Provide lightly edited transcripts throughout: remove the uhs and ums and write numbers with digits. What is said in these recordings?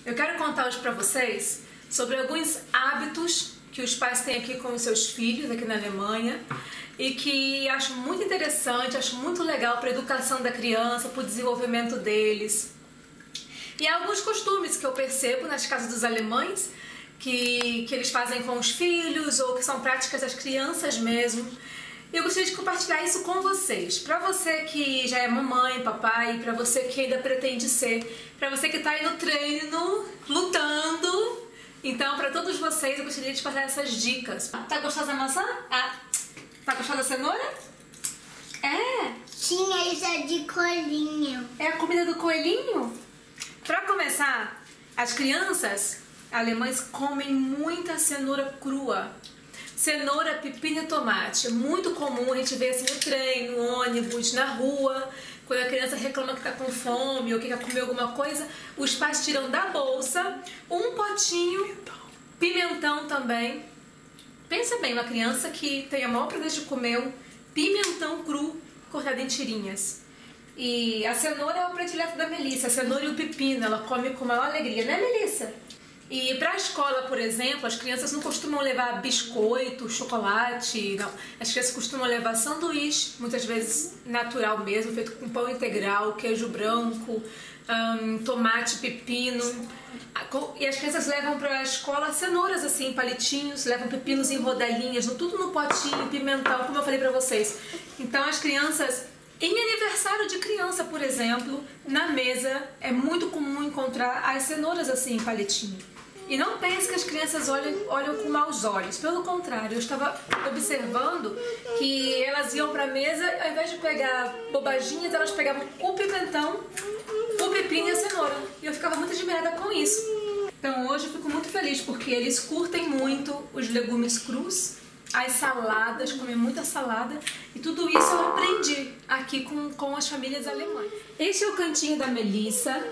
Eu quero contar hoje para vocês sobre alguns hábitos que os pais têm aqui com os seus filhos, aqui na Alemanha, e que acho muito interessante, acho muito legal para a educação da criança, para o desenvolvimento deles. E há alguns costumes que eu percebo nas casas dos alemães, que eles fazem com os filhos, ou que são práticas das crianças mesmo. Eu gostaria de compartilhar isso com vocês. Para você que já é mamãe, papai, para você que ainda pretende ser, para você que está aí no treino, lutando. Então, para todos vocês, eu gostaria de passar essas dicas. Tá gostosa a maçã? Tá gostosa a cenoura? É. Tinha isso de coelhinho. É a comida do coelhinho? Para começar, as crianças alemãs comem muita cenoura crua. Cenoura, pepino e tomate. É muito comum a gente ver assim no trem, no ônibus, na rua. Quando a criança reclama que está com fome ou que quer comer alguma coisa, os pais tiram da bolsa um potinho, pimentão também. Pensa bem, uma criança que tem a maior prazer de comer um pimentão cru cortado em tirinhas. E a cenoura é o predileto da Melissa, a cenoura e o pepino, ela come com maior alegria, né, Melissa? E para a escola, por exemplo, as crianças não costumam levar biscoito, chocolate, não. As crianças costumam levar sanduíche, muitas vezes natural mesmo, feito com pão integral, queijo branco, tomate, pepino. E as crianças levam para a escola cenouras assim, palitinhos, levam pepinos em rodelinhas, tudo no potinho, pimentão, como eu falei para vocês. Então as crianças... Em aniversário de criança, por exemplo, na mesa é muito comum encontrar as cenouras assim em palitinho. E não pense que as crianças olham com maus olhos. Pelo contrário, eu estava observando que elas iam para a mesa, ao invés de pegar bobaginhas, elas pegavam o pimentão, o pepino e a cenoura. E eu ficava muito admirada com isso. Então hoje eu fico muito feliz porque eles curtem muito os legumes crus, as saladas, comem muita salada, e tudo isso eu aprendi aqui com as famílias alemãs. Este é o cantinho da Melissa.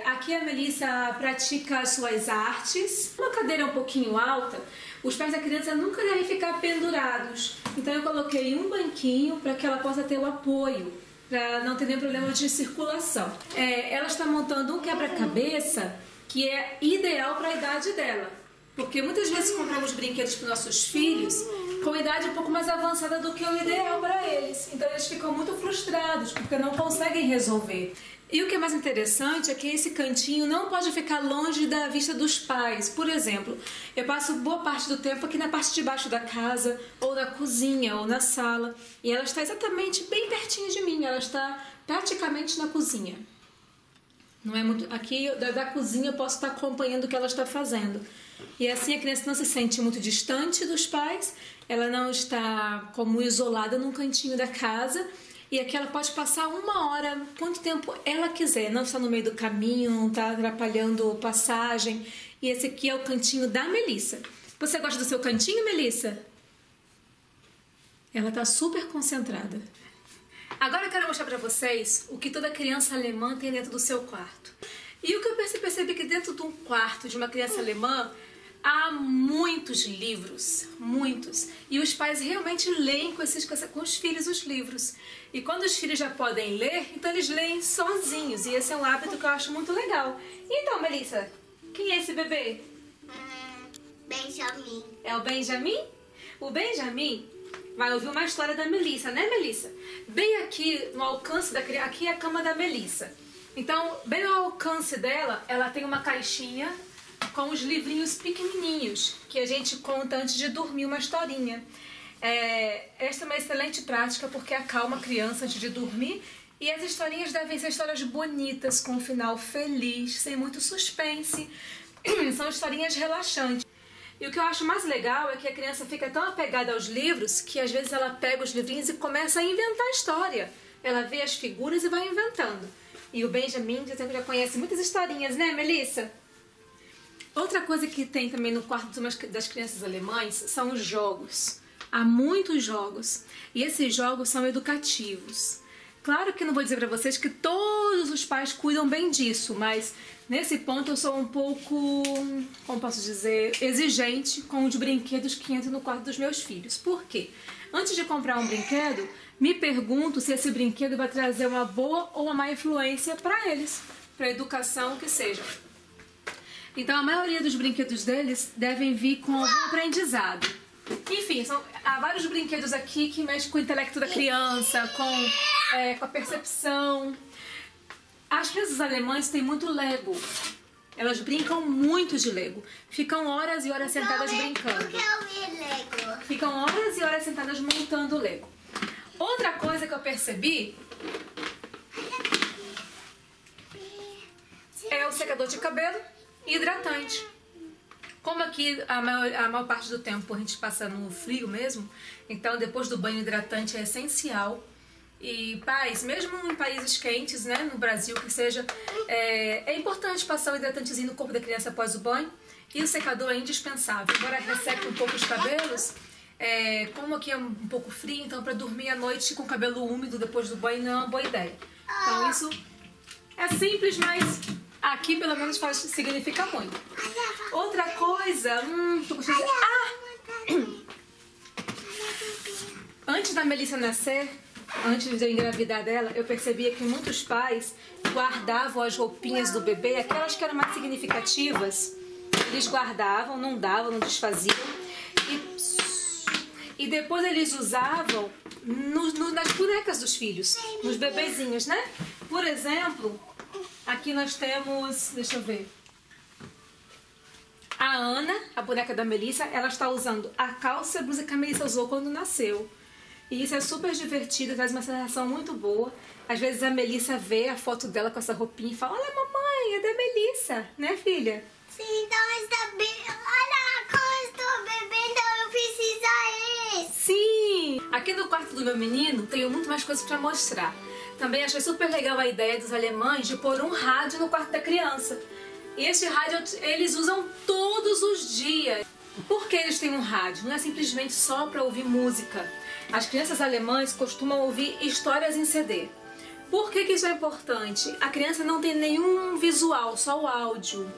Aqui a Melissa pratica as suas artes. Uma cadeira um pouquinho alta, os pés da criança nunca devem ficar pendurados. Então eu coloquei um banquinho para que ela possa ter o apoio, para não ter nenhum problema de circulação. Ela está montando um quebra-cabeça que é ideal para a idade dela. Porque muitas vezes compramos brinquedos para os nossos filhos com idade um pouco mais avançada do que o ideal para eles. Então eles ficam muito frustrados porque não conseguem resolver. E o que é mais interessante é que esse cantinho não pode ficar longe da vista dos pais. Por exemplo, eu passo boa parte do tempo aqui na parte de baixo da casa, ou na cozinha, ou na sala. E ela está exatamente bem pertinho de mim, ela está praticamente na cozinha. Não é muito... Aqui da cozinha eu posso estar acompanhando o que ela está fazendo. E assim a criança não se sente muito distante dos pais, ela não está como isolada num cantinho da casa, e aqui ela pode passar uma hora, quanto tempo ela quiser, não está no meio do caminho, não está atrapalhando passagem. E esse aqui é o cantinho da Melissa. Você gosta do seu cantinho, Melissa? Ela está super concentrada. Agora eu quero mostrar para vocês o que toda criança alemã tem dentro do seu quarto. E o que eu percebi que dentro de um quarto de uma criança alemã há muitos livros, muitos. E os pais realmente leem com os filhos os livros. E quando os filhos já podem ler, então eles leem sozinhos. E esse é um hábito que eu acho muito legal. Então, Melissa, quem é esse bebê? Benjamin. É o Benjamin? O Benjamin vai ouvir uma história da Melissa, né, Melissa? Bem aqui no alcance da criança, aqui é a cama da Melissa. Então, bem ao alcance dela, ela tem uma caixinha com os livrinhos pequenininhos que a gente conta antes de dormir uma historinha. Esta é uma excelente prática porque acalma a criança antes de dormir, e as historinhas devem ser histórias bonitas, com um final feliz, sem muito suspense. São historinhas relaxantes. E o que eu acho mais legal é que a criança fica tão apegada aos livros que às vezes ela pega os livrinhos e começa a inventar a história. Ela vê as figuras e vai inventando. E o Benjamin já conhece muitas historinhas, né, Melissa? Outra coisa que tem também no quarto das crianças alemães são os jogos. Há muitos jogos. E esses jogos são educativos. Claro que não vou dizer para vocês que todos os pais cuidam bem disso, mas nesse ponto eu sou um pouco, como posso dizer, exigente com os brinquedos que entram no quarto dos meus filhos. Por quê? Antes de comprar um brinquedo, me pergunto se esse brinquedo vai trazer uma boa ou uma má influência para eles, para a educação que seja. Então a maioria dos brinquedos deles devem vir com algum aprendizado. Enfim, há vários brinquedos aqui que mexem com o intelecto da criança, com a percepção. As crianças alemãs têm muito Lego. Elas brincam muito de Lego. Ficam horas e horas sentadas brincando. Lego. Ficam horas e horas sentadas montando Lego. Outra coisa que eu percebi é o secador de cabelo e hidratante. Como aqui a maior parte do tempo a gente passa no frio mesmo, então depois do banho hidratante é essencial. E pais, mesmo em países quentes, né, no Brasil que seja, é importante passar o hidratantezinho no corpo da criança após o banho. E o secador é indispensável. Embora resseque um pouco os cabelos, como aqui é um pouco frio, então para dormir à noite com o cabelo úmido depois do banho não é uma boa ideia. Então isso é simples, mas aqui pelo menos significa muito. Outra coisa, tô gostando de... Antes da Melissa nascer, antes de eu engravidar dela, eu percebia que muitos pais guardavam as roupinhas do bebê, aquelas que eram mais significativas, eles guardavam, não davam, não desfaziam, e depois eles usavam nas bonecas dos filhos, nos bebezinhos, né? Por exemplo, aqui nós temos, deixa eu ver, a Ana, a boneca da Melissa, ela está usando a calça e a blusa que a Melissa usou quando nasceu. E isso é super divertido, traz uma sensação muito boa. Às vezes a Melissa vê a foto dela com essa roupinha e fala: olha, mamãe, é da Melissa, né, filha? Sim, então está bem. Olha como eu estou bebendo, eu preciso isso. Sim! Aqui no quarto do meu menino tenho muito mais coisas para mostrar. Também achei super legal a ideia dos alemães de pôr um rádio no quarto da criança. E esse rádio eles usam todos os dias. Por que eles têm um rádio? Não é simplesmente só para ouvir música. As crianças alemãs costumam ouvir histórias em CD. Por que isso é importante? A criança não tem nenhum visual, só o áudio.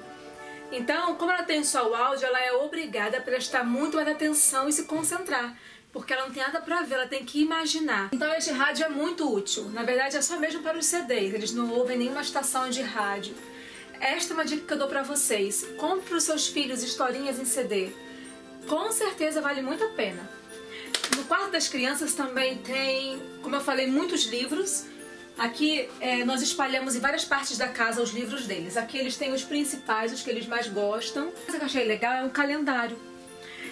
Então, como ela tem só o áudio, ela é obrigada a prestar muito mais atenção e se concentrar. Porque ela não tem nada para ver, ela tem que imaginar. Então este rádio é muito útil. Na verdade é só mesmo para os CDs, eles não ouvem nenhuma estação de rádio. Esta é uma dica que eu dou para vocês. Compre para os seus filhos historinhas em CD. Com certeza vale muito a pena. No quarto das crianças também tem, como eu falei, muitos livros. Aqui nós espalhamos em várias partes da casa os livros deles. Aqui eles têm os principais, os que eles mais gostam. O que eu achei legal é um calendário.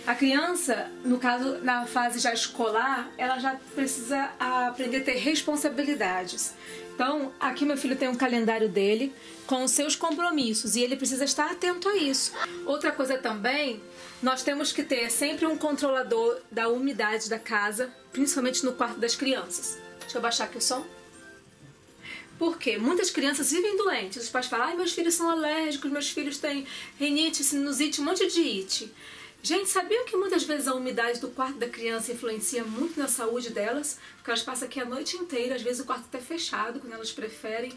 A criança, no caso, na fase já escolar, ela já precisa aprender a ter responsabilidades. Então, aqui meu filho tem um calendário dele com os seus compromissos e ele precisa estar atento a isso. Outra coisa também, nós temos que ter sempre um controlador da umidade da casa, principalmente no quarto das crianças. Deixa eu baixar aqui o som. Por quê? Muitas crianças vivem doentes. Os pais falam: ai, meus filhos são alérgicos, meus filhos têm rinite, sinusite, um monte de ite. Gente, sabiam que muitas vezes a umidade do quarto da criança influencia muito na saúde delas? Porque elas passam aqui a noite inteira, às vezes o quarto até fechado, quando elas preferem.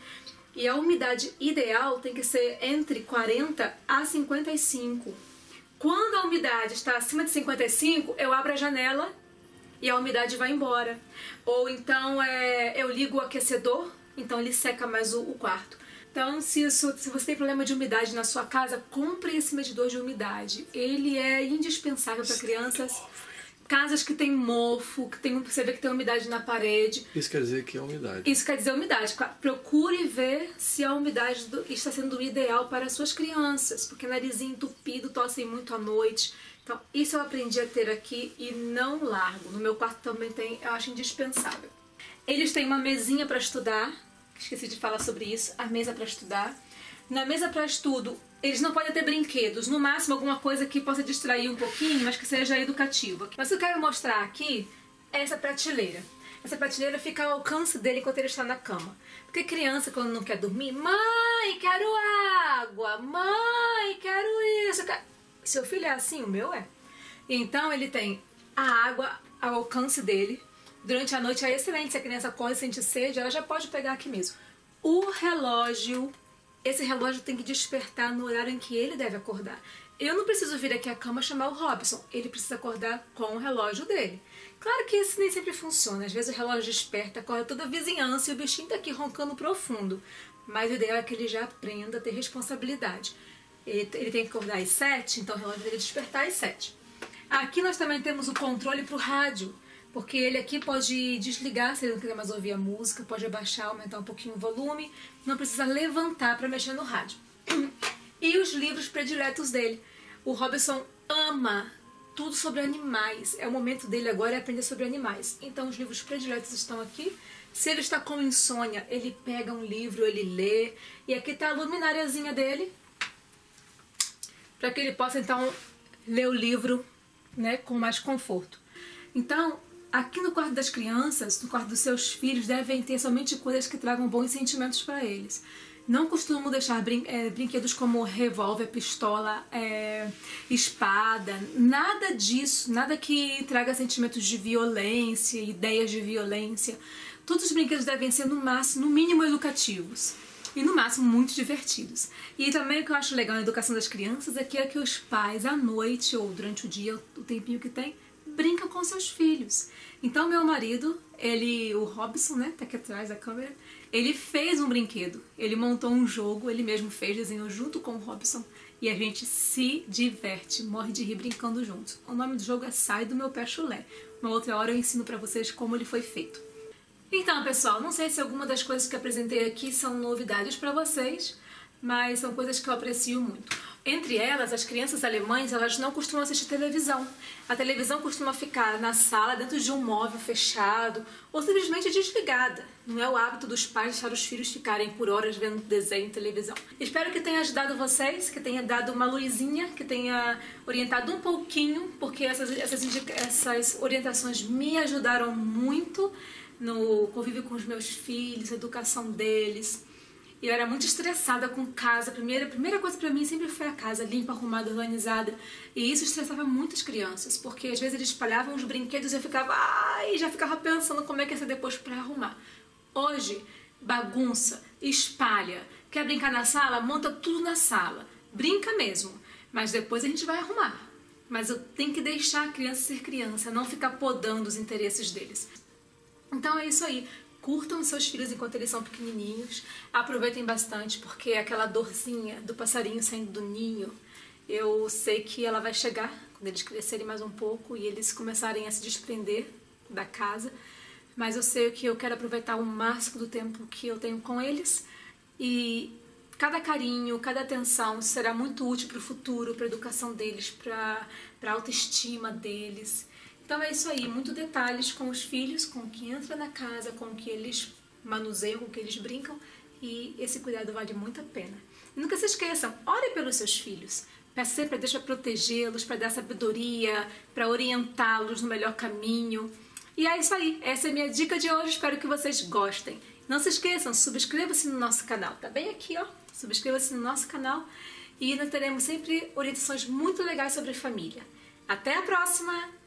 E a umidade ideal tem que ser entre 40 a 55. Quando a umidade está acima de 55, eu abro a janela e a umidade vai embora. Ou então eu ligo o aquecedor, então ele seca mais o quarto. Então, se você tem problema de umidade na sua casa, compre esse medidor de umidade. Ele é indispensável para crianças. Casas que tem mofo, você vê que tem umidade na parede. Isso quer dizer que é umidade. Isso quer dizer umidade. Procure ver se a umidade está sendo ideal para as suas crianças, porque narizinho entupido, tossem muito à noite. Então, isso eu aprendi a ter aqui e não largo. No meu quarto também tem, eu acho indispensável. Eles têm uma mesinha para estudar. Esqueci de falar sobre isso, a mesa para estudar. Na mesa para estudo, eles não podem ter brinquedos, no máximo alguma coisa que possa distrair um pouquinho, mas que seja educativa. Mas o que eu quero mostrar aqui é essa prateleira. Essa prateleira fica ao alcance dele enquanto ele está na cama. Porque criança, quando não quer dormir, mãe, quero água, mãe, quero isso. Seu filho é assim, o meu é. Então ele tem a água ao alcance dele. Durante a noite é excelente, se a criança corre e sente sede, ela já pode pegar aqui mesmo. O relógio, esse relógio tem que despertar no horário em que ele deve acordar. Eu não preciso vir aqui à cama chamar o Robson, ele precisa acordar com o relógio dele. Claro que isso nem sempre funciona, às vezes o relógio desperta, acorda toda a vizinhança e o bichinho tá aqui roncando profundo. Mas o ideal é que ele já aprenda a ter responsabilidade. ele tem que acordar às 7, então o relógio dele despertar às 7. Aqui nós também temos o controle para o rádio, porque ele aqui pode desligar se ele não quiser mais ouvir a música, pode abaixar, aumentar um pouquinho o volume, não precisa levantar para mexer no rádio. E os livros prediletos dele. O Robson ama tudo sobre animais. É o momento dele agora é aprender sobre animais. Então os livros prediletos estão aqui. Se ele está com insônia, ele pega um livro, ele lê. E aqui está a luminariazinha dele, para que ele possa então ler o livro, né, com mais conforto. Então, aqui no quarto das crianças, no quarto dos seus filhos, devem ter somente coisas que tragam bons sentimentos para eles. Não costumo deixar brinquedos como revólver, pistola, espada, nada disso, nada que traga sentimentos de violência, ideias de violência. Todos os brinquedos devem ser no mínimo educativos e no máximo muito divertidos. E também o que eu acho legal na educação das crianças é que os pais à noite ou durante o dia, o tempinho que tem, brincam com seus filhos. Então meu marido, o Robson, né, tá aqui atrás da câmera, ele fez um brinquedo, ele montou um jogo, ele mesmo fez, desenhou junto com o Robson e a gente se diverte, morre de rir brincando juntos. O nome do jogo é Sai do Meu Pé Chulé. Uma outra hora eu ensino pra vocês como ele foi feito. Então, pessoal, não sei se alguma das coisas que apresentei aqui são novidades pra vocês, mas são coisas que eu aprecio muito. Entre elas, as crianças alemães, elas não costumam assistir televisão. A televisão costuma ficar na sala, dentro de um móvel fechado, ou simplesmente desligada. Não é o hábito dos pais deixar os filhos ficarem por horas vendo desenho e televisão. Espero que tenha ajudado vocês, que tenha dado uma luzinha, que tenha orientado um pouquinho, porque essas orientações me ajudaram muito no convívio com os meus filhos, a educação deles. E eu era muito estressada com casa. A primeira coisa pra mim sempre foi a casa limpa, arrumada, organizada. E isso estressava muitas crianças, porque às vezes eles espalhavam os brinquedos e eu ficava, já ficava pensando como é que ia ser depois pra arrumar. Hoje, bagunça, espalha. Quer brincar na sala? Monta tudo na sala. Brinca mesmo, mas depois a gente vai arrumar. Mas eu tenho que deixar a criança ser criança, não ficar podando os interesses deles. Então é isso aí. Curtam seus filhos enquanto eles são pequenininhos, aproveitem bastante, porque aquela dorzinha do passarinho saindo do ninho, eu sei que ela vai chegar quando eles crescerem mais um pouco e eles começarem a se desprender da casa, mas eu sei que eu quero aproveitar o máximo do tempo que eu tenho com eles e cada carinho, cada atenção será muito útil para o futuro, para a educação deles, para a autoestima deles. Então é isso aí, muitos detalhes com os filhos, com o que entra na casa, com o que eles manuseiam, com o que eles brincam, e esse cuidado vale muito a pena. E nunca se esqueçam, ore pelos seus filhos. Peça sempre a Deus para protegê-los, para dar sabedoria, para orientá-los no melhor caminho. E é isso aí, essa é a minha dica de hoje, espero que vocês gostem. Não se esqueçam, subscreva-se no nosso canal, tá bem aqui, ó. Subscreva-se no nosso canal e nós teremos sempre orientações muito legais sobre família. Até a próxima!